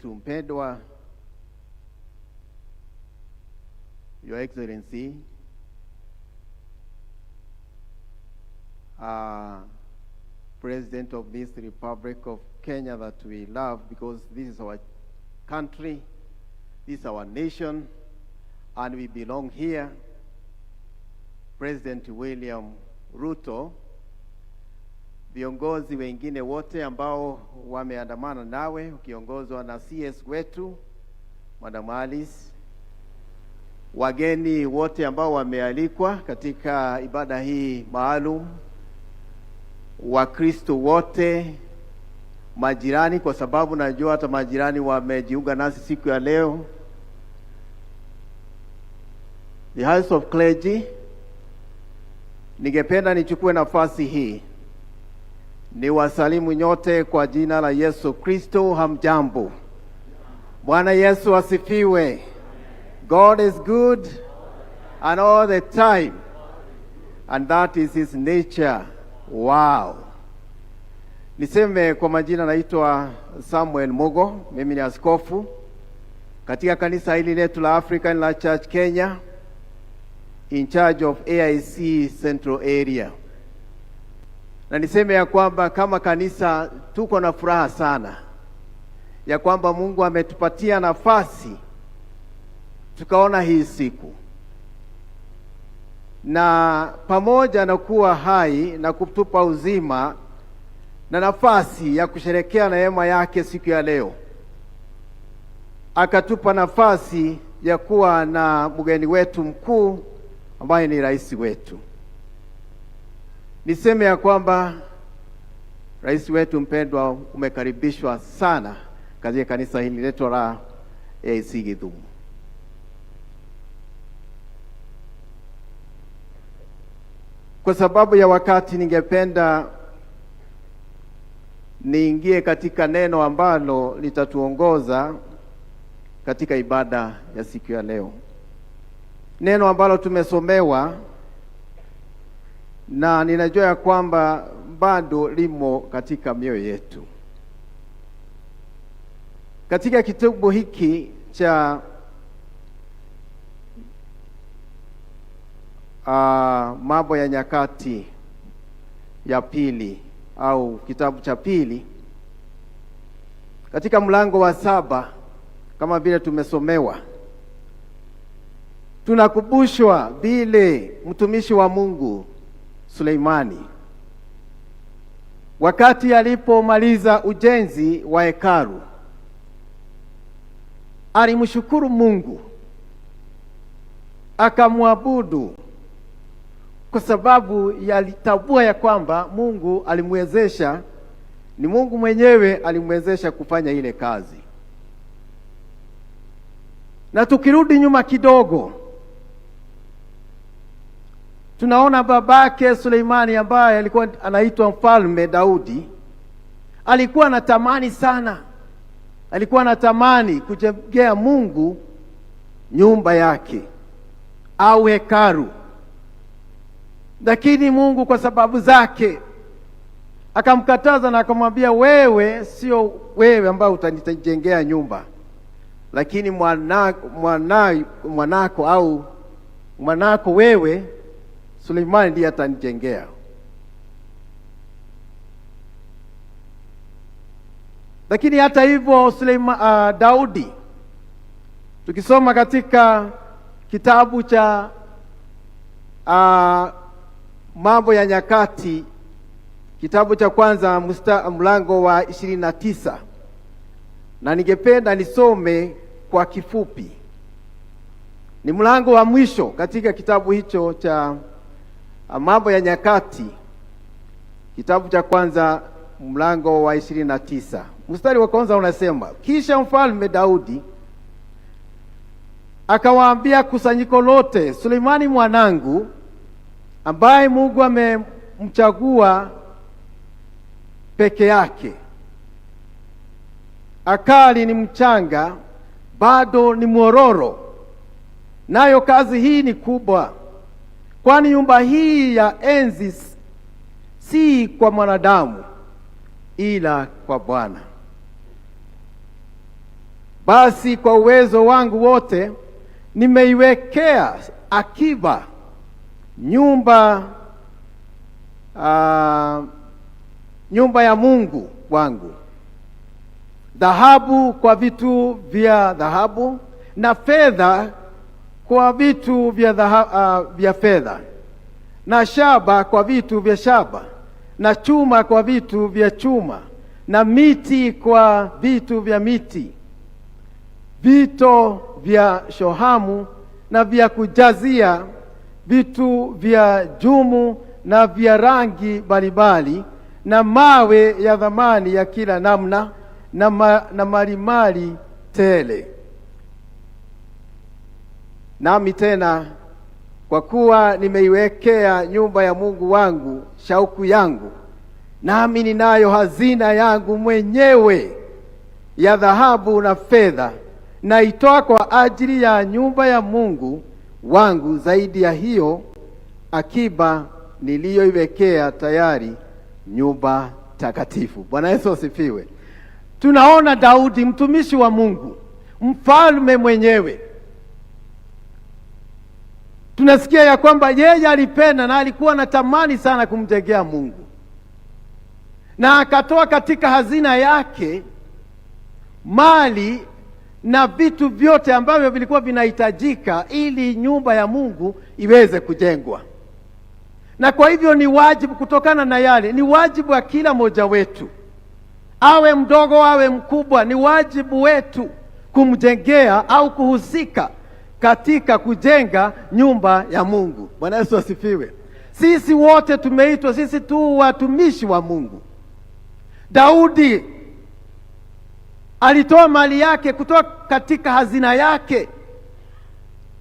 wetu mpendwa, Your Excellency, President of this Republic of Kenya that we love, because this is our country, this is our nation, and we belong here. President William Ruto, viongozi wengine wote ambao wameandamana nawe ukiongozwa na CS wetu Madam Alice, wageni wote ambao wamealikwa katika ibada hii maalum, Wakristo wote, majirani, kwa sababu najua hata majirani wamejiunga nasi siku ya leo, the House of Clergy. Ningependa nichukue nafasi hii ni wasalimu nyote kwa jina la Yesu Kristo. Hamjambo. Bwana Yesu asifiwe. God is good and all the time, and that is his nature. Wow. Niseme kwa majina, naitwa Samuel Mogo. Mimi ni askofu katika kanisa hili letu la African Life Church Kenya, in charge of AIC Central Area. Na niseme ya kwamba kama kanisa tuko na furaha sana ya kwamba Mungu ametupatia nafasi tukaona hii siku, na pamoja na kuwa hai na kutupa uzima na nafasi ya kusherehekea neema yake siku ya leo, akatupa nafasi ya kuwa na mgeni wetu mkuu ambaye ni rais wetu. Niseme ya kwamba rais wetu mpendwa, umekaribishwa sana katika kanisa hili letu la AIC Githumu. Kwa sababu ya wakati, ningependa niingie katika neno ambalo litatuongoza katika ibada ya siku ya leo, neno ambalo tumesomewa na ninajua ya kwamba bado limo katika mioyo yetu. Katika kitabu hiki cha Mambo ya Nyakati ya Pili, au kitabu cha pili, katika mlango wa 7, kama vile tumesomewa, tunakumbushwa vile mtumishi wa Mungu Suleimani, wakati alipomaliza ujenzi wa hekalu, alimshukuru Mungu, akamwabudu, kwa sababu yalitambua ya kwamba Mungu alimwezesha, ni Mungu mwenyewe alimwezesha kufanya ile kazi. Na tukirudi nyuma kidogo, tunaona babake Suleimani ambaye alikuwa anaitwa Mfalme Daudi, alikuwa anatamani sana, alikuwa anatamani kujengea Mungu nyumba yake au hekalu. Lakini Mungu kwa sababu zake akamkataza na akamwambia, wewe sio wewe ambao utanijengea nyumba, lakini mwanako wewe Suleimani ndiye atanijengea. Lakini hata hivyo Daudi, tukisoma katika kitabu cha Mambo ya Nyakati, kitabu cha kwanza mlango wa 29, na ningependa nisome kwa kifupi. Ni mlango wa mwisho katika kitabu hicho cha Mambo ya Nyakati, kitabu cha kwanza mlango wa 29. Mstari wa kwanza unasema, kisha Mfalme Daudi akawaambia kusanyiko lote, Suleimani mwanangu, ambaye Mungu amemchagua peke yake, akali ni mchanga, bado ni mwororo, nayo kazi hii ni kubwa, kwani nyumba hii ya enzi si kwa mwanadamu ila kwa Bwana. Basi kwa uwezo wangu wote nimeiwekea akiba nyumba ya Mungu wangu, dhahabu kwa vitu vya dhahabu, na fedha kwa vitu vya fedha, na shaba kwa vitu vya shaba, na chuma kwa vitu vya chuma, na miti kwa vitu vya miti, vito vya shohamu na vya kujazia, vitu vya jumu na vya rangi mbalimbali, na mawe ya thamani ya kila namna, na malimali tele. Nami tena, kwa kuwa nimeiwekea nyumba ya Mungu wangu shauku yangu, nami ninayo hazina yangu mwenyewe ya dhahabu na fedha, naitoa kwa ajili ya nyumba ya Mungu wangu zaidi ya hiyo akiba niliyoiwekea tayari, nyumba takatifu. Bwana Yesu asifiwe. Tunaona Daudi mtumishi wa Mungu, mfalme mwenyewe. Tunasikia ya kwamba yeye alipenda na alikuwa anatamani sana kumjengea Mungu, na akatoa katika hazina yake mali na vitu vyote ambavyo vilikuwa vinahitajika ili nyumba ya Mungu iweze kujengwa. Na kwa hivyo ni wajibu, kutokana na yale, ni wajibu wa kila mmoja wetu, awe mdogo awe mkubwa, ni wajibu wetu kumjengea au kuhusika katika kujenga nyumba ya Mungu. Bwana Yesu asifiwe. Sisi wote tumeitwa, sisi tu watumishi wa Mungu. Daudi alitoa mali yake kutoka katika hazina yake,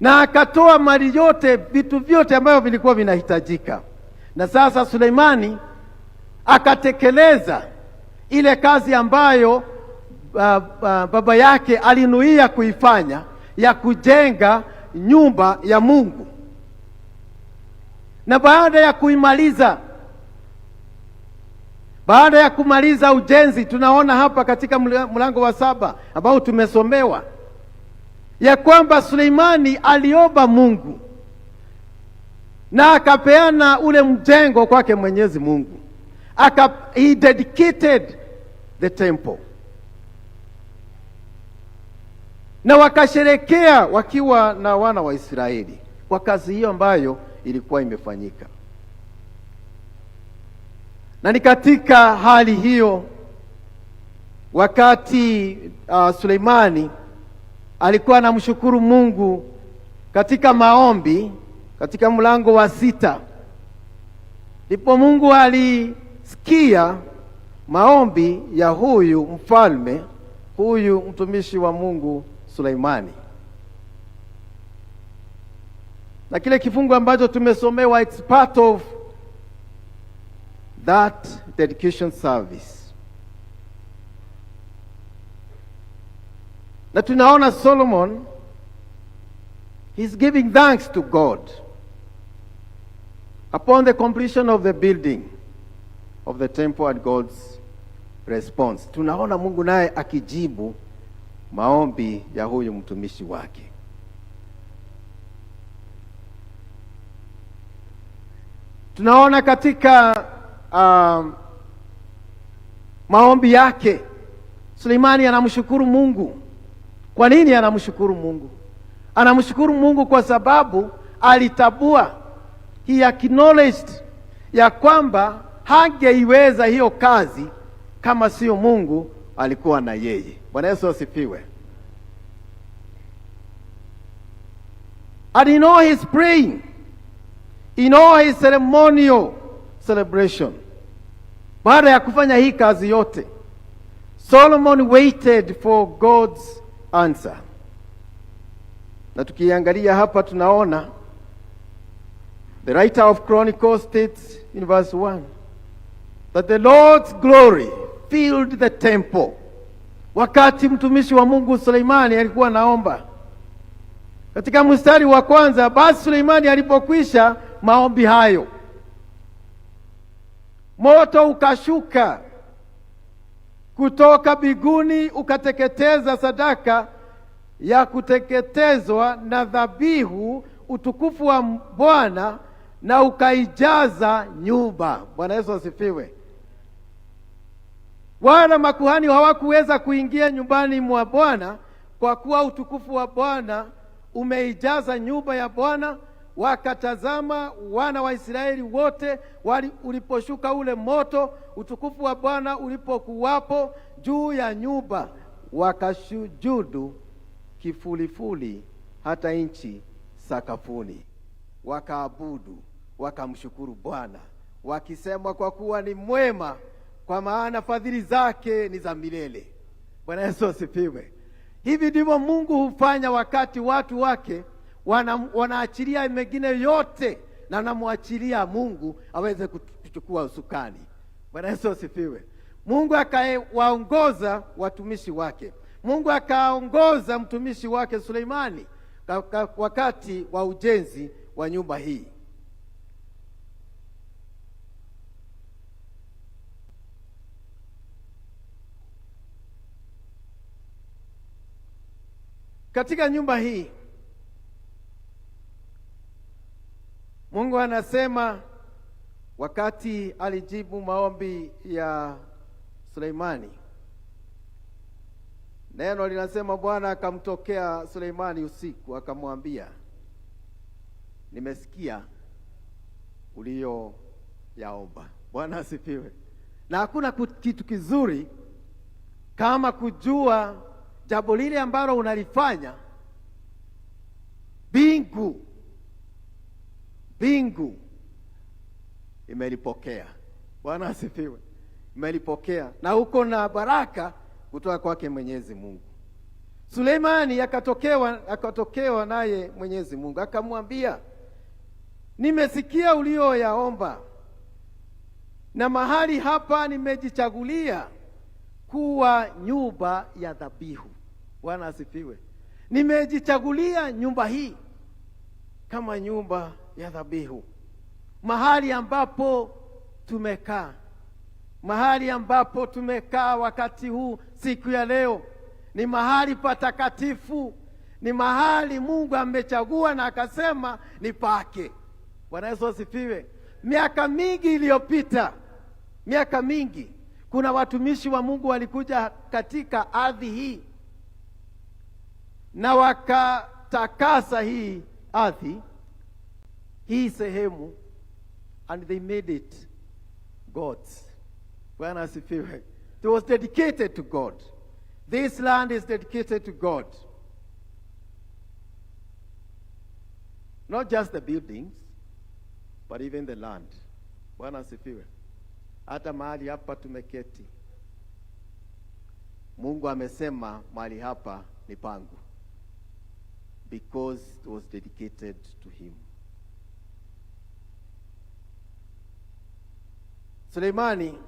na akatoa mali yote, vitu vyote ambavyo vilikuwa vinahitajika. Na sasa Suleimani akatekeleza ile kazi ambayo baba yake alinuia kuifanya, ya kujenga nyumba ya Mungu. Na baada ya kumaliza ujenzi, tunaona hapa katika mlango wa 7 ambao tumesomewa ya kwamba Suleimani aliomba Mungu na akapeana ule mjengo kwake Mwenyezi Mungu. He dedicated the temple, na wakasherekea wakiwa na wana wa Israeli kwa kazi hiyo ambayo ilikuwa imefanyika. Na ni katika hali hiyo, wakati Suleimani alikuwa anamshukuru Mungu katika maombi, katika mlango wa 6, ndipo Mungu alisikia maombi ya huyu mfalme, huyu mtumishi wa Mungu Suleimani. Na kile kifungu ambacho tumesomewa, it's part of that dedication service. Na tunaona Solomon, he's giving thanks to God upon the completion of the building of the temple and God's response. Tunaona Mungu naye akijibu maombi ya huyu mtumishi wake. Tunaona katika maombi yake Suleimani anamshukuru Mungu. Kwa nini anamshukuru Mungu? Anamshukuru Mungu kwa sababu alitabua, he acknowledged ya kwamba hangeiweza hiyo kazi kama sio Mungu alikuwa na yeye. Bwana Yesu asifiwe. And in all his praying, in all his ceremonial celebration, baada ya kufanya hii kazi yote, Solomon waited for God's answer. Na tukiangalia hapa tunaona the writer of Chronicles states in verse 1 that the Lord's glory filled the temple. Wakati mtumishi wa Mungu Suleimani alikuwa naomba, katika mstari wa 1, basi Suleimani alipokwisha maombi hayo, moto ukashuka kutoka mbinguni ukateketeza sadaka ya kuteketezwa na dhabihu utukufu wa Bwana na ukaijaza nyumba. Bwana Yesu asifiwe. Wana makuhani hawakuweza kuingia nyumbani mwa Bwana kwa kuwa utukufu wa Bwana umeijaza nyumba ya Bwana. Wakatazama wana wa Israeli wote uliposhuka ule moto, utukufu wa Bwana ulipokuwapo juu ya nyumba, wakashujudu kifulifuli hata nchi sakafuni, wakaabudu, wakamshukuru Bwana wakisema, kwa kuwa ni mwema, kwa maana fadhili zake ni za milele. Bwana Yesu asifiwe. Hivi ndivyo Mungu hufanya wakati watu wake wanaachilia mengine yote na namwachilia Mungu aweze kuchukua usukani. Bwana Yesu asifiwe. Mungu akawaongoza watumishi wake. Mungu akaongoza mtumishi wake Suleimani wakati wa ujenzi wa nyumba hii. Katika nyumba hii Mungu anasema, wakati alijibu maombi ya Suleimani, neno linasema Bwana akamtokea Suleimani usiku akamwambia, nimesikia uliyoyaomba. Bwana asifiwe. Na hakuna kitu kizuri kama kujua jambo lile ambalo unalifanya Bingu imelipokea. Bwana asifiwe. Imelipokea na uko na baraka kutoka kwake Mwenyezi Mungu. Suleimani akatokewa naye Mwenyezi Mungu akamwambia, nimesikia ulioyaomba, na mahali hapa nimejichagulia kuwa nyumba ya dhabihu. Bwana asifiwe. Nimejichagulia nyumba hii kama nyumba ya dhabihu. Mahali ambapo tumekaa wakati huu, siku ya leo, ni mahali patakatifu. Ni mahali Mungu amechagua na akasema ni pake. Bwana Yesu asifiwe. Miaka mingi iliyopita, kuna watumishi wa Mungu walikuja katika ardhi hii na wakatakasa hii ardhi, hii sehemu, and they made it God's. Bwana asifiwe. It was dedicated to God. This land is dedicated to God. Not just the buildings, but even the land. Bwana asifiwe. Hata mahali hapa tumeketi, Mungu amesema mahali hapa ni pangu, because it was dedicated to him. Suleimani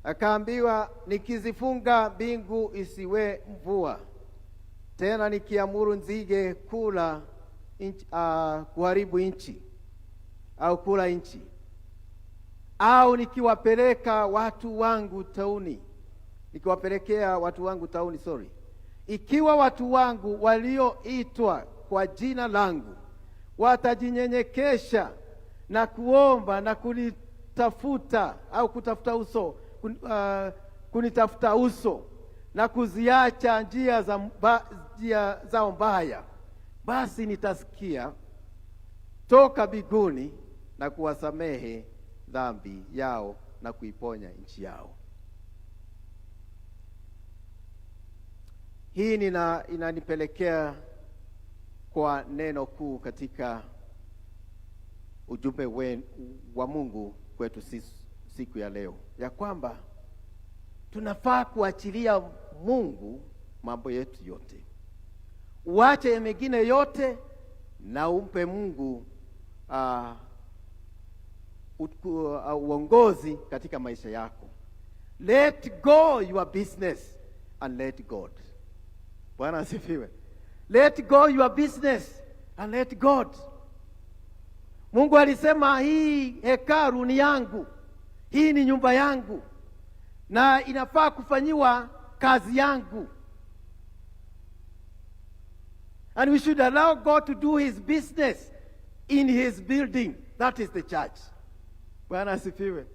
akaambiwa, nikizifunga mbingu isiwe mvua tena, nikiamuru nzige kuharibu nchi au kula nchi, au nikiwapelekea watu wangu tauni, ikiwa watu wangu walioitwa kwa jina langu watajinyenyekesha na kuomba na kunitafuta au kunitafuta uso na kuziacha njia zao mbaya, basi nitasikia toka mbinguni na kuwasamehe dhambi yao na kuiponya nchi yao. Hii inanipelekea kwa neno kuu katika ujumbe wa Mungu kwetu siku ya leo, ya kwamba tunafaa kuachilia Mungu mambo yetu yote. Uache mengine yote na umpe Mungu uongozi katika maisha yako. Let go your business and let God. Bwana asifiwe. Let go your business and let God. Mungu alisema hii hekalu ni yangu, hii ni nyumba yangu, na inafaa kufanyiwa kazi yangu. And we should allow God to do his business in his building. That is the church. Bwana asifiwe.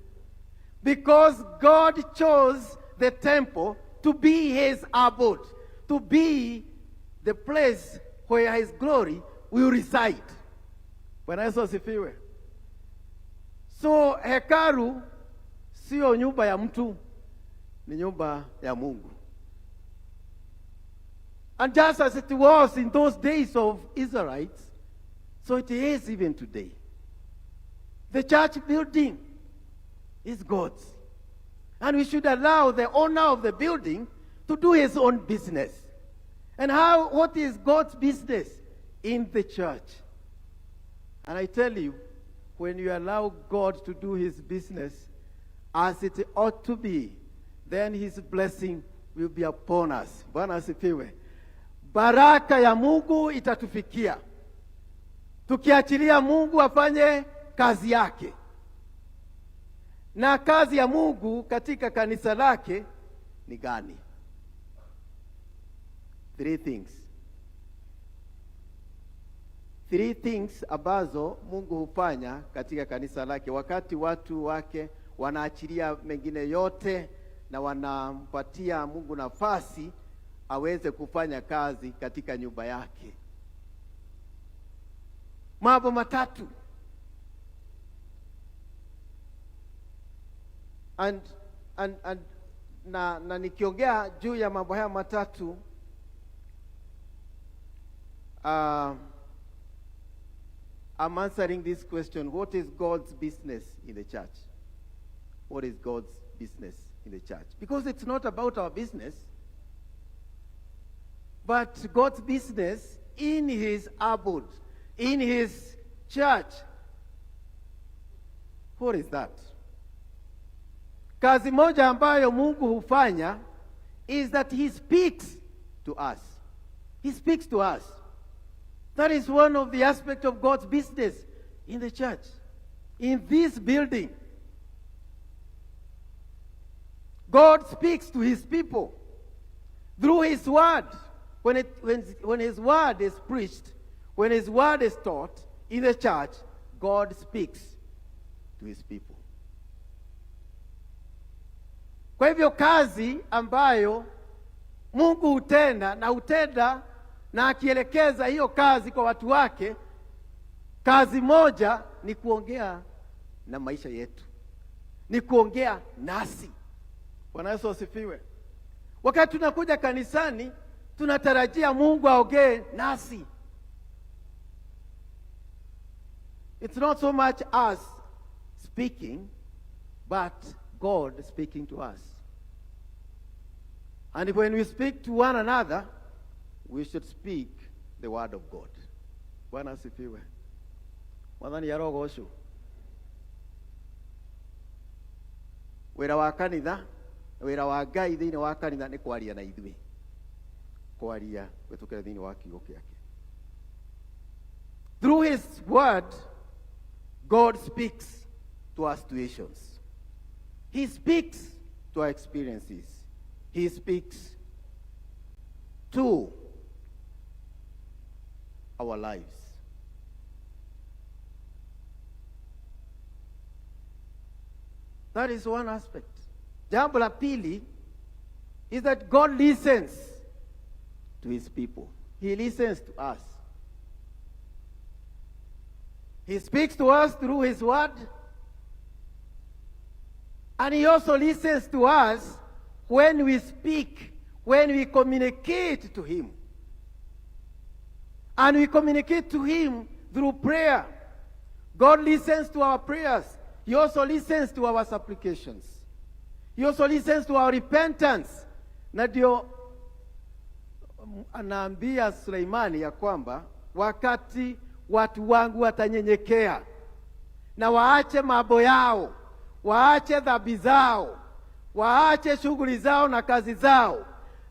Because God chose the temple to be his abode, to be the place where his glory will reside. Bwana Yesu asifiwe. So hekalu sio nyumba ya mtu, ni nyumba ya Mungu. And just as it was in those days of Israelites, so it is even today. The church building is God's. And we should allow the owner of the building to do his own business. And what is God's business? In the church. And I tell you, when you allow God to do his business as it ought to be, then his blessing will be upon us. Bwana asifiwe. Baraka ya Mungu itatufikia tukiachilia Mungu afanye kazi yake. Na kazi ya Mungu katika kanisa lake ni gani? 3 things. 3 things ambazo Mungu hufanya katika kanisa lake wakati watu wake wanaachilia mengine yote na wanampatia Mungu nafasi aweze kufanya kazi katika nyumba yake. Mambo matatu. Na nikiongea juu ya mambo haya matatu, I'm answering this question: what is God's business in the church? What is God's business in the church? Because it's not about our business, but God's business in his abode, in his church. What is that? Kazi moja ambayo Mungu hufanya is that he speaks to us. He speaks to us. That is one of the aspects of God's business in the church, in this building. God speaks to his people through his word. When his word is preached, when his word is taught in the church, God speaks to his people. Kwa hivyo kazi ambayo Mungu hutenda na akielekeza hiyo kazi kwa watu wake, kazi moja ni kuongea na maisha yetu, ni kuongea nasi. Bwana Yesu asifiwe. Wakati tunakuja kanisani, tunatarajia Mungu aongee nasi. It's not so much us speaking, but God speaking to us. And when we speak to one another, we should speak the word of God. Bwana asifiwe. Mwathani arogocwo. Wĩra wa kanitha, wĩra wa Ngai thĩinĩ wa kanitha nĩ kwaria na ithuĩ. Kwaria gwĩtũkĩra thĩinĩ wa kiugo kĩake. Through his word, God speaks to our situations. He speaks to our experiences. He speaks to our lives. That is one aspect. Jambo la pili is that God listens to his people. He listens to us. He speaks to us through his word, and he also listens to us when we speak, when we communicate to him. And we communicate to him through prayer. God listens to our prayers. He also listens to our supplications. He also listens to our repentance. Na ndio anaambia Suleimani ya kwamba wakati watu wangu watanyenyekea na waache mambo yao, waache dhambi zao, waache shughuli zao na kazi zao,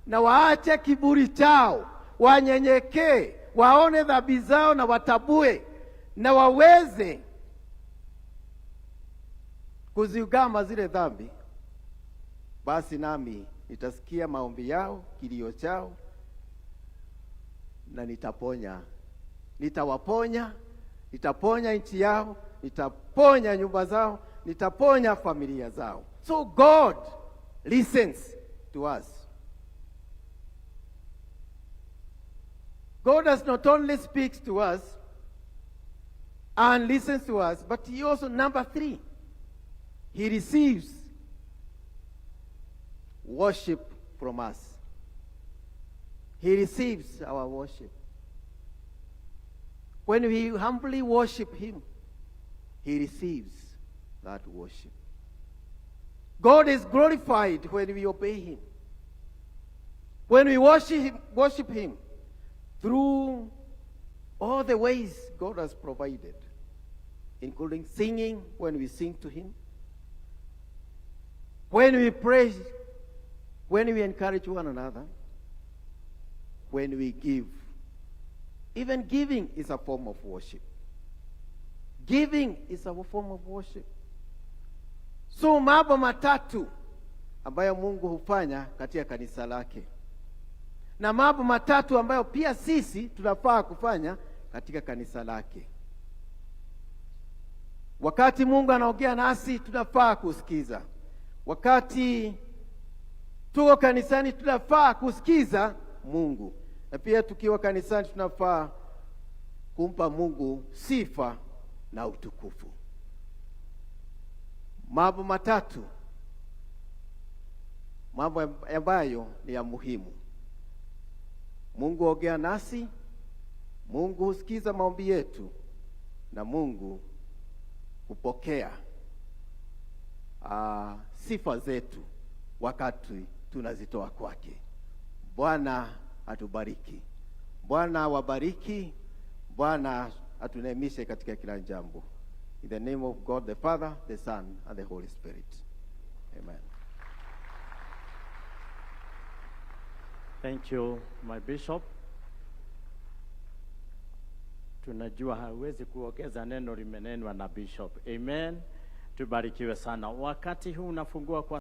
na waache kiburi chao, wanyenyekee, waone dhambi zao na watabue, na waweze kuziungama zile dhambi, basi nami nitasikia maombi yao, kilio chao, na nitaponya. Nitawaponya, nitaponya nchi yao, nitaponya nyumba zao, nitaponya familia zao. So God listens to us. God does not only speak to us and listens to us, but he also, number 3, he receives worship from us. He receives our worship. When we humbly worship him, he receives that worship. God is glorified when we obey him. When we worship him through all the ways God has provided, including singing when we sing to him, when we pray, when we encourage one another, when we give. Even giving is a form of worship. Giving is a form of worship. So mambo matatu ambayo Mungu hufanya katika kanisa lake, na mambo matatu ambayo pia sisi tunafaa kufanya katika kanisa lake. Wakati Mungu anaongea nasi, tunafaa kusikiza. Wakati tuko kanisani, tunafaa kusikiza Mungu. Na pia tukiwa kanisani, tunafaa kumpa Mungu sifa na utukufu. Mambo matatu, mambo ambayo ni ya muhimu. Mungu huongea nasi, Mungu husikiza maombi yetu, na Mungu hupokea sifa zetu wakati tunazitoa kwake. Bwana atubariki. Bwana wabariki. Bwana atuneemishe katika kila jambo. In the name of God the Father, the Son, and the Holy Spirit. Amen. Thank you, my bishop. Tunajua hawezi kuongeza neno limenenwa na bishop. Amen. Tubarikiwe sana. Wakati huu unafungua kwa